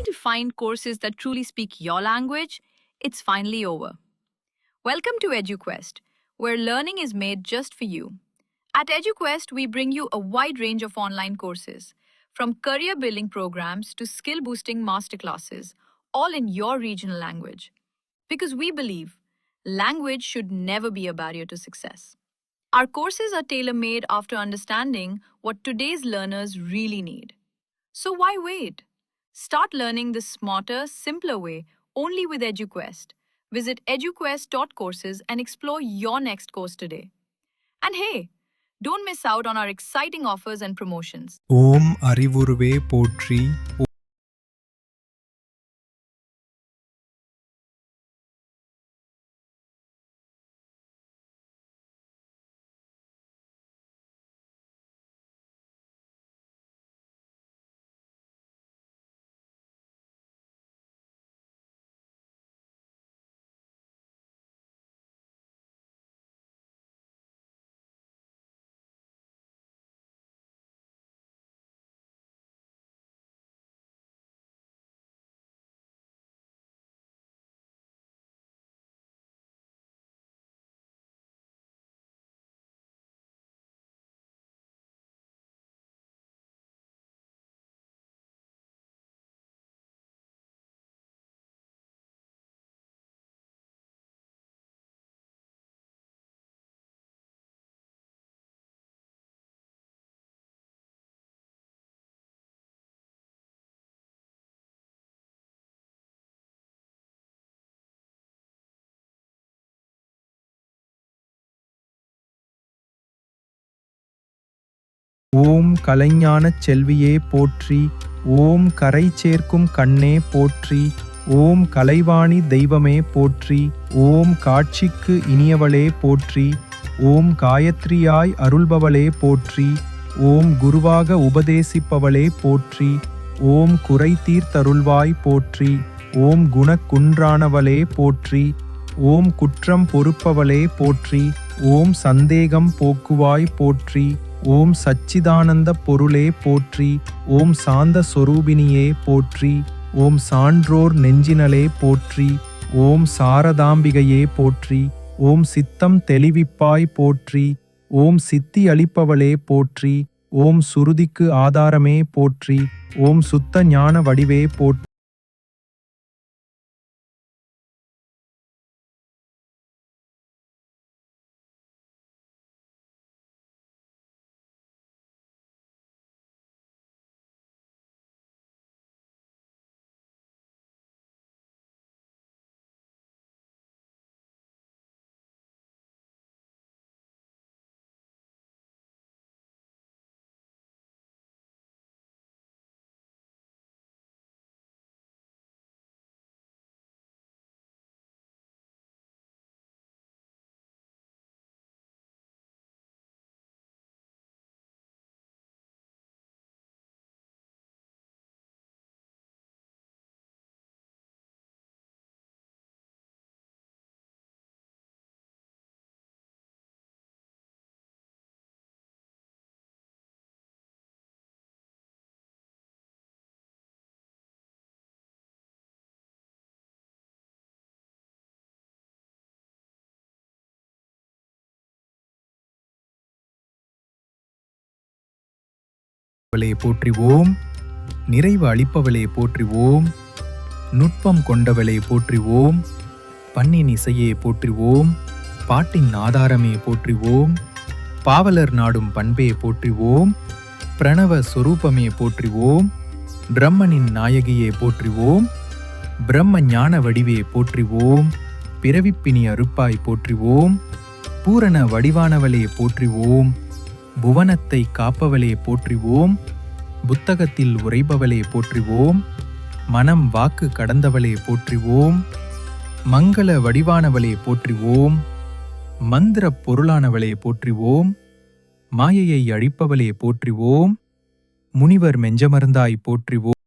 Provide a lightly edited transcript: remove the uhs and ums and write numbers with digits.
to find courses that truly speak your language, it's finally over. Welcome to EduQuest, where learning is made just for you. At EduQuest, we bring you a wide range of online courses, from career building programs to skill boosting masterclasses, all in your regional language. Because we believe language should never be a barrier to success. Our courses are tailor made after understanding what today's learners really need. So why wait? Start learning the smarter, simpler way only with EduQuest. Visit eduquest.courses and explore your next course today. And hey, don't miss out on our exciting offers and promotions. ஓம் அறிவுருவே போற்றி. ஓம் கலைஞானச் செல்வியே போற்றி. ஓம் கரை சேர்க்கும் கண்ணே போற்றி. ஓம் கலைவாணி தெய்வமே போற்றி. ஓம் காட்சிக்கு இனியவளே போற்றி. ஓம் காயத்ரியாய் அருள்பவளே போற்றி. ஓம் குருவாக உபதேசிப்பவளே போற்றி. ஓம் குறை தீர்த்தருள்வாய் போற்றி. ஓம் குணக்குன்றானவளே போற்றி. ஓம் குற்றம் பொறுப்பவளே போற்றி. ஓம் சந்தேகம் போக்குவாய் போற்றி. ஓம் சச்சிதானந்த பொருளே போற்றி. ஓம் சாந்த சொரூபினியே போற்றி. ஓம் சான்றோர் நெஞ்சினலே போற்றி. ஓம் சாரதாம்பிகையே போற்றி. ஓம் சித்தம் தெளிவிப்பாய் போற்றி. ஓம் சித்தி அளிப்பவளே போற்றி. ஓம் சுருதிக்கு ஆதாரமே போற்றி. ஓம் சுத்த ஞான வடிவே போற்றி. போற்றிவோம். நிறைவு அளிப்பவளே போற்றிவோம். நுட்பம் கொண்டவளே போற்றிவோம். பண்ணின் இசையே போற்றிவோம். பாட்டின் ஆதாரமே போற்றிவோம். பாவலர் நாடும் பண்பே போற்றிவோம். பிரணவ சொரூபமே போற்றிவோம். பிரம்மனின் நாயகியே போற்றிவோம். பிரம்ம ஞான வடிவே போற்றிவோம். பிறவிப்பினி அறுப்பாய் போற்றிவோம். பூரண வடிவானவளே போற்றிவோம். புவனத்தை காப்பவளே போற்றிவோம். புத்தகத்தில் உரைபவளே போற்றிவோம். மனம் வாக்கு கடந்தவளே போற்றிவோம். மங்கள வடிவானவளே போற்றிவோம். மந்திர பொருளானவளே போற்றிவோம். மாயையை அழிப்பவளே போற்றிவோம். முனிவர் மெஞ்சமர்ந்தாய் போற்றிவோம்.